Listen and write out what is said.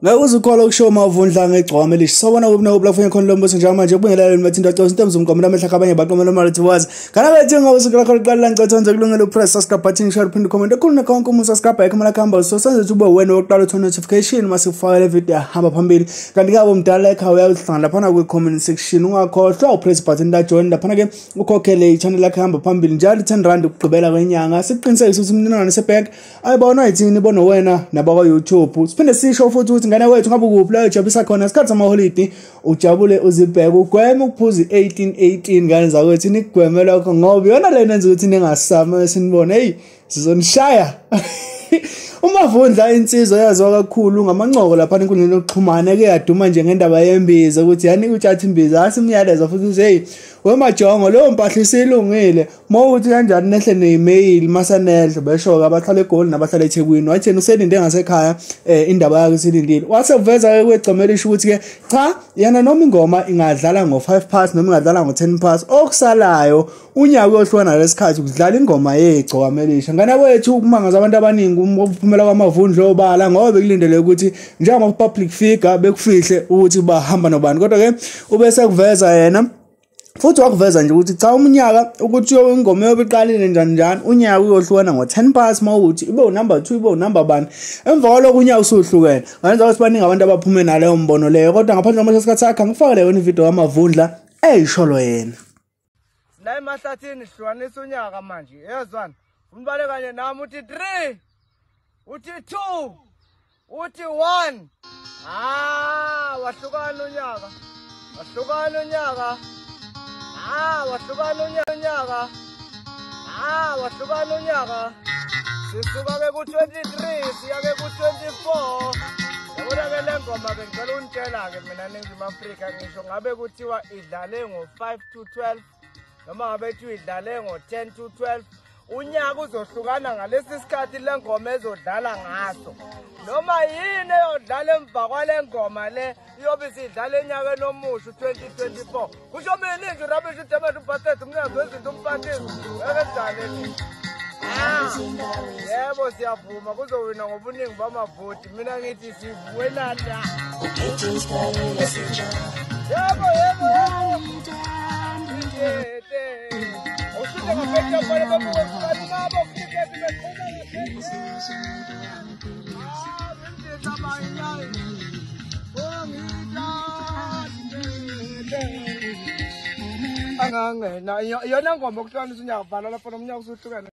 Ngakuzukholwa ukusho uMavundla ngeGcokama elisha. Sawubona kuphi nakuphi lapho ngikhona lombuso njalo manje ubungelaleli mathinta coza into emzumgomo lamehla kabanye baqomela malithi wazi. Kana bethi ngawusukela khona qala la ngicathanze kulungela upress subscribe button share pin comment ekhuluna konke umuntu subscribe ekhama khamba so senze ube wena oqala uthola notification mase ufaka le video hamba phambili. Kanti ngabo mdala ekhaya uyahlanga lapha ku comment section ungakhohlwa upress button la join lapha ke ukhokhele i-channel yakhe hamba phambili njalo 10 rand ukugqibela kwenyanga. Siqiniseke ukuthi umninana sebank ayibona ayithini ibona wena nabakwa YouTube. Siphinde sisho futhi ukuthi ngane wethu ngabe kuphi la ujabulisa khona isikhathi samaholiday ujabule uzibheke ugweme ukuphuza 18 ngane zakwethu nigweme lokho ngoba yona le nenza ukuthi ningasama sinibone hey sizonishaya. uMavundla insizwa yaziwa kakhulu ngamancoko lapha enkundleni yokuxhumana ke yaduma nje ngendaba yembiza ukuthi yani utshathi imbiza asimyaleza futhi uthi hey wemajongo leyo mpahla isilungile mawuthi kanjani nehle ne-email masanedle besho abahlala eGoli nabahlala eThekwini wathena uselinde ngasekhaya indaba yakhe isilindile waseveza kweGcokama elisha ukuthi ke cha yana noma ingoma ingadlala ngo5 past noma ingadlala ngo10 past okusalayo unyaka ohlwana lesikhathi ukudlala ingoma yeGcokama elisha ngane wethu ukumangaza abantu abaningi umphumela kwaMavundla obala ngoba bekulindele ukuthi njengoba public figure bekufihle ukuthi bahamba nobani kodwa ke ubese kuveza yena futhi wakuveza nje ukuthi cha umnyaka ukuthi ingoma yobiqalile njani unyaka uyohlukana ngo10 past mawuthi ibe unumber 2 ibe unumber 1 emva kwalokho unyaka usuhlukene ngenza ukuthi baningi abantu abaphume naleyo mbono leyo kodwa ngaphandle kwamase isikhathi sakhe ngifake leyo video kaMavundla eyisholo yena la emahlathini sihlukanisa unyaka manje yezwana umbale kanye nami uthi 3 uthi 2 uthi 1 wahlukana unyaka wahlukana unyaka wahlukana unyaka wahlukana unyaka sisuka ke ku23 siya ke ku24 yabona ke le ngoma bengicela unitshela ke mina eNingizimu Afrika ngisho ngabe kuthiwa idlale ngo5 to 12 noma ngabe kuthiwa idlale ngo10 to 12 unyaka uzohlukana ngalesi sikhathi le ngoma ezodlala ngaso noma yini eyodlala emva kwale ngoma le iyobe sidlala enyakeni omusha 2024 kusho mina nje rubbish uDemet uBastet umnyango wezinto umfantisi ekedale yebo siyavuma kuzowina ngobuningi bamavoti mina ngithi sivuwena la yebo angangena yona ngoma okuhlanganisa unyaka vala lapha nomnyaka usuhlukene